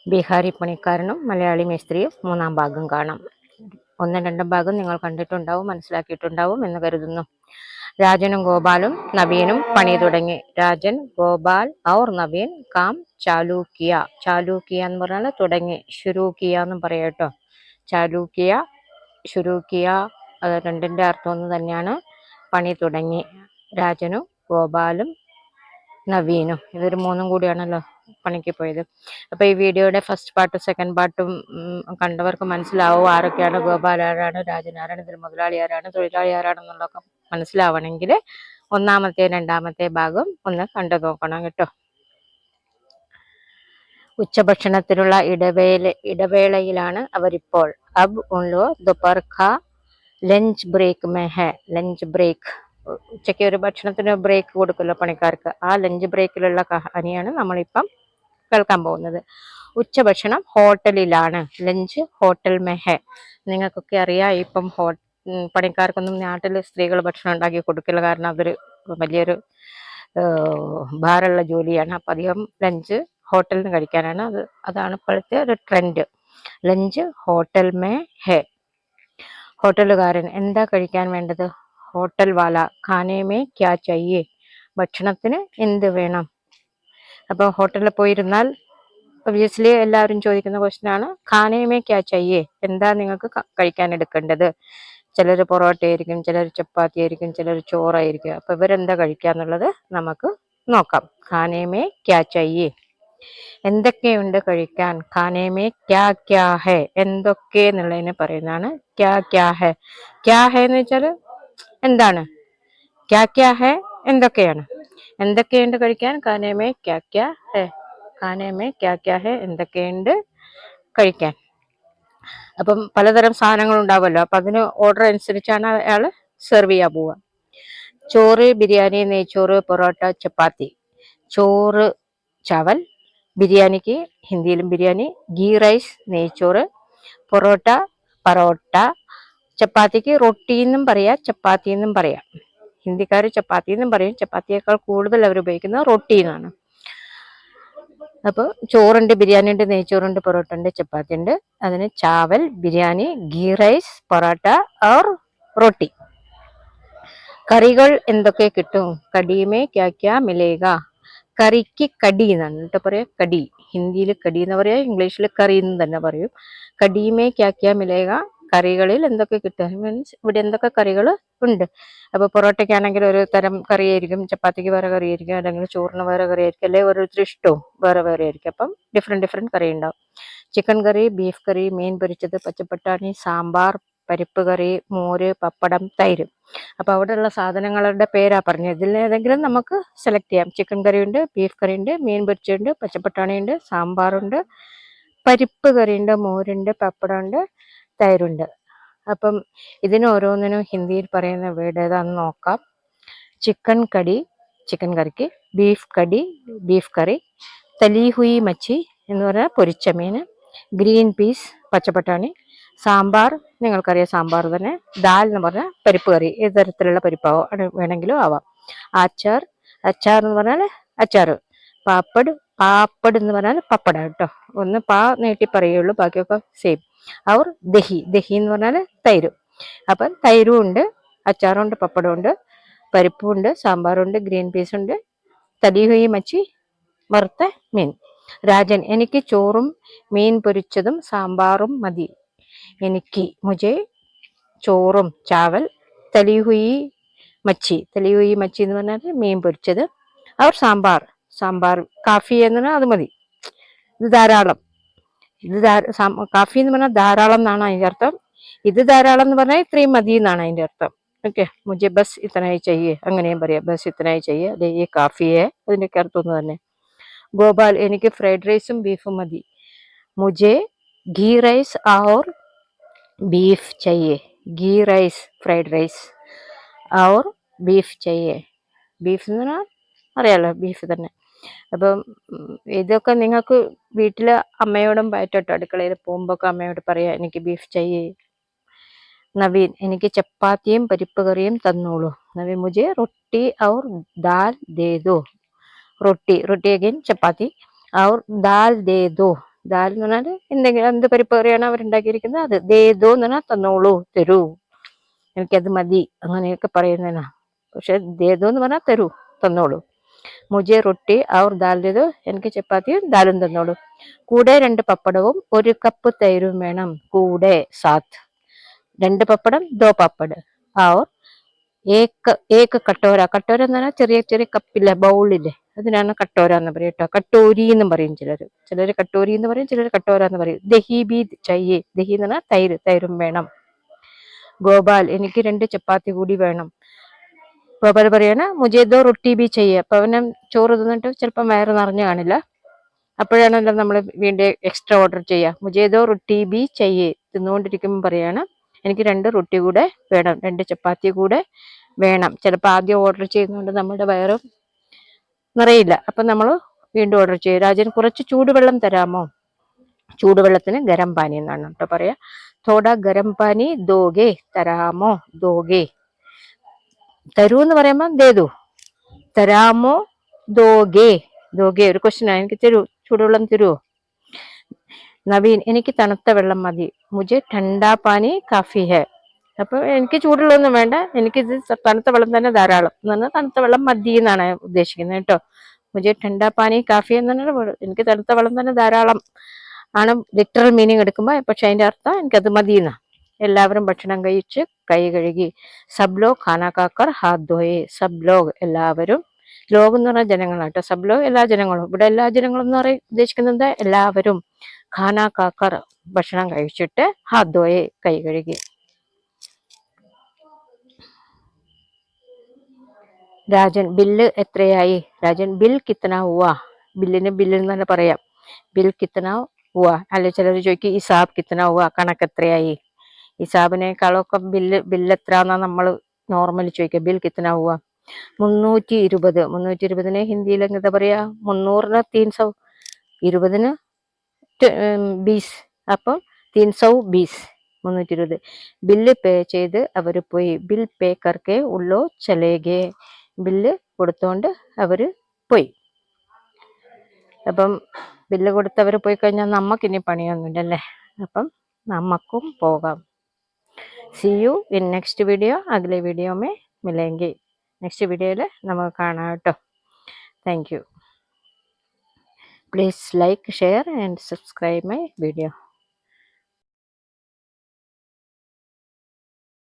ബീഹാറി പണിക്കാരനും മലയാളി മേസ്ത്രിയും മൂന്നാം ഭാഗം കാണാം. ഒന്നും രണ്ടും ഭാഗം നിങ്ങൾ കണ്ടിട്ടുണ്ടാവും, മനസ്സിലാക്കിയിട്ടുണ്ടാവും എന്ന് കരുതുന്നു. രാജനും ഗോപാലും നവീനും പണി തുടങ്ങി. രാജൻ, ഗോപാൽ ഔർ നവീൻ കാം ചാലൂക്കിയ. ചാലൂക്കിയ എന്ന് പറഞ്ഞാൽ തുടങ്ങി, ശുരൂക്കിയ എന്നും പറയാം കേട്ടോ. ചാലൂക്കിയ, ശുരൂക്കിയ, അത് രണ്ടിന്റെ അർത്ഥം ഒന്ന് തന്നെയാണ്. പണി തുടങ്ങി. രാജനും ഗോപാലും നവീനും, ഇതൊരു മൂന്നും കൂടിയാണല്ലോ പണിക്ക് പോയത്. അപ്പൊ ഈ വീഡിയോയുടെ ഫസ്റ്റ് പാർട്ടും സെക്കൻഡ് പാർട്ടും കണ്ടവർക്ക് മനസ്സിലാവും ആരൊക്കെയാണ് ഗോപാൽ, ആരാണ് രാജൻ, ആരാണ് ഇതിൽ മുതലാളി, ആരാണ് തൊഴിലാളി, ആരാണെന്നുള്ളതൊക്കെ മനസ്സിലാവണമെങ്കിൽ ഒന്നാമത്തെ രണ്ടാമത്തെ ഭാഗം ഒന്ന് കണ്ടു നോക്കണം കേട്ടോ. ഉച്ചഭക്ഷണത്തിനുള്ള ഇടവേളയിലാണ് അവരിപ്പോൾ. അബ് ഉൻലോ ദോപഹർ ഖാ ലഞ്ച് ബ്രേക്ക് മേ ഹെ. ലഞ്ച് ബ്രേക്ക്, ഉച്ചയ്ക്ക് ഒരു ഭക്ഷണത്തിന് ബ്രേക്ക് കൊടുക്കുമല്ലോ പണിക്കാർക്ക്, ആ ലഞ്ച് ബ്രേക്കിലുള്ള കഹാനിയാണ് നമ്മളിപ്പം കേൾക്കാൻ പോകുന്നത്. ഉച്ചഭക്ഷണം ഹോട്ടലിലാണ്. Lunch hotel മെഹെ. നിങ്ങൾക്കൊക്കെ അറിയാം, ഇപ്പം പണിക്കാർക്കൊന്നും നാട്ടിൽ സ്ത്രീകൾ ഭക്ഷണം ഉണ്ടാക്കി കൊടുക്കില്ല, കാരണം അതൊരു വലിയൊരു ഭാരമുള്ള ജോലിയാണ്. അപ്പം അധികം ലഞ്ച് ഹോട്ടലിൽ നിന്ന് കഴിക്കാനാണ്. അതാണ് ഇപ്പോഴത്തെ ഒരു ട്രെൻഡ്. ലഞ്ച് ഹോട്ടൽ മേ ഹെ. ഹോട്ടലുകാരൻ, എന്താ കഴിക്കാൻ വേണ്ടത്? ഹോട്ടൽ വാല, ഖാനെ മേ ക്യാ ചാഹിയേ. ഭക്ഷണത്തിന് എന്ത് വേണം? അപ്പൊ ഹോട്ടലിൽ പോയിരുന്നാൽ ഒബ്വിയസ്ലി എല്ലാവരും ചോദിക്കുന്ന ക്വസ്റ്റ്യൻ ആണ്, ഖാനെ മേ ക്യാ ചാഹിയേ, എന്താ നിങ്ങൾക്ക് കഴിക്കാൻ എടുക്കേണ്ടത്? ചിലർ പൊറോട്ട ആയിരിക്കും, ചിലർ ചപ്പാത്തി ആയിരിക്കും, ചിലർ ചോറായിരിക്കും. അപ്പൊ ഇവരെന്താ കഴിക്കാന്നുള്ളത് നമുക്ക് നോക്കാം. ഖാനെ മേ ക്യാ ചാഹിയേ, എന്തൊക്കെയുണ്ട് കഴിക്കാൻ? ഖാനെ മേ ക്യാ ക്യാ ഹെ, എന്തൊക്കെ എന്നുള്ളതിനെ പറയുന്നതാണ് ക്യാ ക്യാ ഹെ. ക്യാ ഹെ എന്ന് വെച്ചാൽ എന്താണ്? ക്യാ ക്യാ ഹെ എന്തൊക്കെയാണ്, എന്തൊക്കെയുണ്ട് കഴിക്കാൻ? ഖാനെ മേ ക്യാ ക്യാ ഹെ, ഖാനെ മേ ക്യാ ക്യാ ഹെ, എന്തൊക്കെയുണ്ട് കഴിക്കാൻ. അപ്പം പലതരം സാധനങ്ങൾ ഉണ്ടാവുമല്ലോ, അപ്പൊ അതിന് ഓർഡർ അനുസരിച്ചാണ് അയാൾ സെർവ് ചെയ്യാൻ പോവുക. ചോറ്, ബിരിയാണി, നെയ്ച്ചോറ്, പൊറോട്ട, ചപ്പാത്തി. ചോറ് ചാവൽ, ബിരിയാണിക്ക് ഹിന്ദിയിലും ബിരിയാണി, ഗീ റൈസ് നെയ്ച്ചോറ്, പൊറോട്ട പറോട്ട, ചപ്പാത്തിക്ക് റൊട്ടി എന്നും പറയാം, ചപ്പാത്തി എന്നും പറയാം. ഹിന്ദിക്കാർ ചപ്പാത്തി എന്നും പറയും, ചപ്പാത്തിയേക്കാൾ കൂടുതൽ അവർ ഉപയോഗിക്കുന്നത് റൊട്ടി എന്നാണ്. അപ്പോൾ ചോറുണ്ട്, ബിരിയാണി ഉണ്ട്, നെയ്ച്ചോറുണ്ട്, പൊറോട്ട ഉണ്ട്, ചപ്പാത്തി ഉണ്ട്. അതിന് ചാവൽ, ബിരിയാണി, ഗീ റൈസ്, പൊറോട്ട ഓർ റൊട്ടി. കറികൾ എന്തൊക്കെ കിട്ടും? കടിമേ ക്യാ ക്യാ മിലേഗ. കറിക്ക് കടി എന്നാണ് കേട്ടോ പറയാ, കടി. ഹിന്ദിയിൽ കടി എന്ന് പറയാ, ഇംഗ്ലീഷിൽ കറി എന്ന് തന്നെ പറയും. കടിമേ ക്യാ ക്യാ മിലേഗ, കറികളിൽ എന്തൊക്കെ കിട്ടും, മീൻസ് ഇവിടെ എന്തൊക്കെ കറികൾ ഉണ്ട്. അപ്പൊ പൊറോട്ടയ്ക്കാണെങ്കിൽ ഒരു തരം കറിയായിരിക്കും, ചപ്പാത്തിക്ക് വേറെ കറിയായിരിക്കും, അല്ലെങ്കിൽ ചോറിന് വേറെ കറിയായിരിക്കും, അല്ലെങ്കിൽ ഓരോരുത്തർ ഇഷ്ടവും വേറെ വേറെ ആയിരിക്കും. അപ്പം ഡിഫറെന്റ് കറി ഉണ്ടാവും. ചിക്കൻ കറി, ബീഫ് കറി, മീൻ പൊരിച്ചത്, പച്ചപ്പട്ടാണി, സാമ്പാർ, പരിപ്പ് കറി, മോര്, പപ്പടം, തൈര്. അപ്പൊ അവിടെയുള്ള സാധനങ്ങളുടെ പേരാ പറഞ്ഞത്. ഇതിൽ ഏതെങ്കിലും നമുക്ക് സെലക്ട് ചെയ്യാം. ചിക്കൻ കറി ഉണ്ട്, ബീഫ് കറി ഉണ്ട്, മീൻ പൊരിച്ചുണ്ട്, പച്ചപ്പട്ടാണി ഉണ്ട്, സാമ്പാറുണ്ട്, പരിപ്പ് കറിയുണ്ട്, മോരുണ്ട്, പപ്പടമുണ്ട്, തൈരുണ്ട്. അപ്പം ഇതിന് ഓരോന്നിനും ഹിന്ദിയിൽ പറയുന്ന വേർഡ് ഏതാണെന്ന് നോക്കാം. ചിക്കൻ കടി, ചിക്കൻ കറിക്ക്. ബീഫ് കടി, ബീഫ് കറി. തലി ഹുയി മച്ചി എന്ന് പറഞ്ഞാൽ പൊരിച്ച മീൻ. ഗ്രീൻ പീസ്, പച്ചപ്പട്ടാണി. സാമ്പാർ, നിങ്ങൾക്കറിയാം സാമ്പാർ തന്നെ. ദാൽ എന്ന് പറഞ്ഞാൽ പരിപ്പ് കറി, ഏത് തരത്തിലുള്ള പരിപ്പാവോ വേണമെങ്കിലും ആവാം. അച്ചാർ, അച്ചാർ എന്ന് പറഞ്ഞാൽ അച്ചാറ്. പാപ്പട്, പാപ്പട് എന്ന് പറഞ്ഞാൽ പപ്പട കേട്ടോ. ഒന്ന് പാ നീട്ടി പറയുള്ളൂ, ബാക്കിയൊക്കെ സെയിം. അവർ ദഹി, ദഹി എന്ന് പറഞ്ഞാൽ തൈര്. അപ്പം തൈരും ഉണ്ട്, അച്ചാറുണ്ട്, പപ്പടമുണ്ട്, പരിപ്പുണ്ട്, സാമ്പാറുണ്ട്, ഗ്രീൻ പീസ് ഉണ്ട്, തലി ഹുയി മച്ചി, വറുത്ത മീൻ. രാജൻ, എനിക്ക് ചോറും മീൻ പൊരിച്ചതും സാമ്പാറും മതി. എനിക്ക് മുജെ ചോറും ചാവൽ, തലി ഹുയി മച്ചി, തലി ഹുയി മച്ചി എന്ന് പറഞ്ഞാൽ മീൻ പൊരിച്ചത്. അവർ സാമ്പാർ, സാമ്പാർ കാഫി എന്ന് പറഞ്ഞാൽ അത് മതി, ഇത് ധാരാളം. ഇത് കാഫി എന്ന് പറഞ്ഞാൽ ധാരാളം എന്നാണ് അതിന്റെ അർത്ഥം. ഇത് ധാരാളം എന്ന് പറഞ്ഞാൽ ഇത്രയും മതി എന്നാണ് അതിന്റെ അർത്ഥം. ഓക്കെ, മുജെ ബസ് ഇത്തനായി ചെയ്യേ, അങ്ങനെയും പറയാം, ബസ് ഇത്തനായി ചെയ്യേ, അല്ലെ ഈ കാഫിയെ, അതിൻ്റെയൊക്കെ അർത്ഥം ഒന്ന് തന്നെ. ഗോപാൽ, എനിക്ക് ഫ്രൈഡ് റൈസും ബീഫും മതി. മുജെ ഗീ റൈസ് और ബീഫ് चाहिए. ഗീ റൈസ് ഫ്രൈഡ് റൈസ് और ബീഫ് चाहिए. ബീഫ് എന്ന് പറഞ്ഞാൽ അറിയാലോ, ബീഫ് തന്നെ. അപ്പം ഇതൊക്കെ നിങ്ങൾക്ക് വീട്ടിൽ അമ്മയോടും പയറ്റട്ടോ, അടുക്കളയിൽ പോകുമ്പോൾ ഒക്കെ അമ്മയോട് പറയാം, എനിക്ക് ബീഫ് चाहिए. നവീൻ, എനിക്ക് ചപ്പാത്തിയും പരിപ്പ് കറിയും തന്നോളൂ. നവീൻ, മുझे റൊട്ടി और ദാൽ ദേ ദോ. റൊട്ടി, റൊട്ടി അഗൈൻ ചപ്പാത്തി, और ദാൽ ദേ ദോ, ദാൽ എന്ന് പറഞ്ഞാൽ എന്തെങ്കിലും എന്ത് പരിപ്പ് കറിയാണ് അവരുണ്ടാക്കിയിരിക്കുന്നത് അത്. ദേദോ എന്ന് പറഞ്ഞാൽ തന്നോളൂ, തരൂ, എനിക്കത് മതി, അങ്ങനെയൊക്കെ പറയുന്നതിനാ. പക്ഷെ ദേദോ എന്ന് പറഞ്ഞാൽ തരൂ, തന്നോളൂ. മുജെ റൊട്ടി ഔർ ദാൽ ദേദോ, എനിക്ക് ചപ്പാത്തിയും ദാലും തന്നോളൂ. കൂടെ 2 പപ്പടവും 1 കപ്പ് തൈരും വേണം. കൂടെ സാത്ത് 2 പപ്പടം 2 പപ്പട്. ഔർ ഏക്ക് കട്ടോര, കട്ടോര എന്ന് പറഞ്ഞാൽ ചെറിയ ചെറിയ കപ്പില്ലേ, ബൗളില്ലേ, അതിനാണ് കട്ടോര എന്ന് പറയും കേട്ടോ. കട്ടോരി എന്നും പറയും ചിലര് കട്ടോരി എന്ന് പറയും, ചിലർ കട്ടോര എന്ന് പറയും. ദഹി ബി ചയ്യേ, ദഹി എന്ന് പറഞ്ഞാൽ തൈരും വേണം. ഗോപാൽ, എനിക്ക് 2 ചപ്പാത്തി കൂടി വേണം. ഗോപാൽ പറയാണ് മുജേ ദോ റൊട്ടി ബി ചെയ്യേ. അപ്പൊ അവന് ചോറ് തിന്നിട്ട് ചിലപ്പം വയറ് നിറഞ്ഞു കാണില്ല, അപ്പോഴാണല്ലോ നമ്മൾ വീണ്ടും എക്സ്ട്രാ ഓർഡർ ചെയ്യുക. മുജേ ദോ റൊട്ടി ബി ചെയ്യേ, തിന്നുകൊണ്ടിരിക്കുമ്പോൾ പറയാണ് എനിക്ക് 2 റൊട്ടി കൂടെ വേണം, 2 ചപ്പാത്തി കൂടെ വേണം. ചിലപ്പോൾ ആദ്യം ഓർഡർ ചെയ്യുന്നതുകൊണ്ട് നമ്മുടെ വയറ് നിറയില്ല, അപ്പം നമ്മൾ വീണ്ടും ഓർഡർ ചെയ്യും. രാജൻ, കുറച്ച് ചൂടുവെള്ളം തരാമോ? ചൂടുവെള്ളത്തിന് ഗരം പാനി എന്നാണ് കേട്ടോ പറയാ. തോട ഗരം പാനി ദോഗേ, തരാമോ, ദോഗേ. തരൂ എന്ന് പറയുമ്പോൾ ദേദു, തരാമോ, ദോഗേ. ദോഗേ ഒരു ക്വസ്റ്റ്യനാണ്, എനിക്ക് തരൂ, ചൂടുവെള്ളം തരുമോ? നവീൻ, എനിക്ക് തണുത്ത വെള്ളം മതി. മുജെ ठंडा പാനി കാഫി ഹെ. അപ്പൊ എനിക്ക് ചൂടുള്ളൊന്നും വേണ്ട, എനിക്കിത് തണുത്ത വെള്ളം തന്നെ ധാരാളം എന്ന് പറഞ്ഞാൽ തണുത്ത വെള്ളം മതി എന്നാണ് ഉദ്ദേശിക്കുന്നത് കേട്ടോ. മുജെ ठंडा പാനി കാഫി എന്ന് പറഞ്ഞാൽ എനിക്ക് തണുത്ത വെള്ളം തന്നെ ധാരാളം ആണ് ലിറ്ററൽ മീനിങ് എടുക്കുമ്പോൾ. പക്ഷെ അതിന്റെ അർത്ഥം എനിക്കത് മതി എന്നാ. എല്ലാവരും ഭക്ഷണം കഴിച്ച് കൈ കഴുകി. സബ് ലോഗ് ഖാന കാക്കർ ഹാത്ത് ധോയെ. സബ് ലോഗ് എല്ലാവരും, ലോകം എന്ന് പറഞ്ഞാൽ ജനങ്ങളാട്ടോ, സബ് ലോഗ് എല്ലാ ജനങ്ങളും. ഇവിടെ എല്ലാ ജനങ്ങളും എന്ന് പറയും ഉദ്ദേശിക്കുന്നത് എല്ലാവരും. ഖാന കാക്കർ ഭക്ഷണം കഴിച്ചിട്ട്, ഹാത്ത് ധോയെ കൈ കഴുകി. രാജൻ, ബില്ല് എത്രയായി? രാജൻ, ബിൽ കിത്തന ഹുവാ. ബില്ലിന് ബില്ലെന്ന് തന്നെ പറയാം. ബിൽ കിത്തന ഹുവാ. അല്ലെ ചിലർ ചോദിക്കും ഹിസാബ് കിത്തന ഹുവാ, കണക്ക് എത്രയായി. ഹിസാബിനേക്കാളൊക്കെ ബില്ല് എത്ര എന്നാ നമ്മൾ നോർമലി ചോദിക്കുക. ബിൽ കിത്തന ഹുവാ. 320. 320ന് ഹിന്ദിയിൽ എന്താ പറയാ? 300ന് 300, 20ന് 20, അപ്പം 320, 320. ബില്ല് പേ ചെയ്ത് അവർ പോയി. ബിൽ പേ കർക്കെ ഉള്ളോ ചലേഗേ. ബില്ല് കൊടുത്തോണ്ട് അവര് പോയി. അപ്പം ബില്ല് കൊടുത്തവർ പോയി കഴിഞ്ഞാൽ നമുക്കിനി പണിയൊന്നുമില്ലല്ലേ, അപ്പം നമുക്കും പോകാം. See you in next video. അഗ്ലേ വീഡിയോ മേ മിലേംഗെ. നെക്സ്റ്റ് വീഡിയോയിൽ നമുക്ക് കാണാം കേട്ടോ. Thank you. Please like, share and subscribe my video.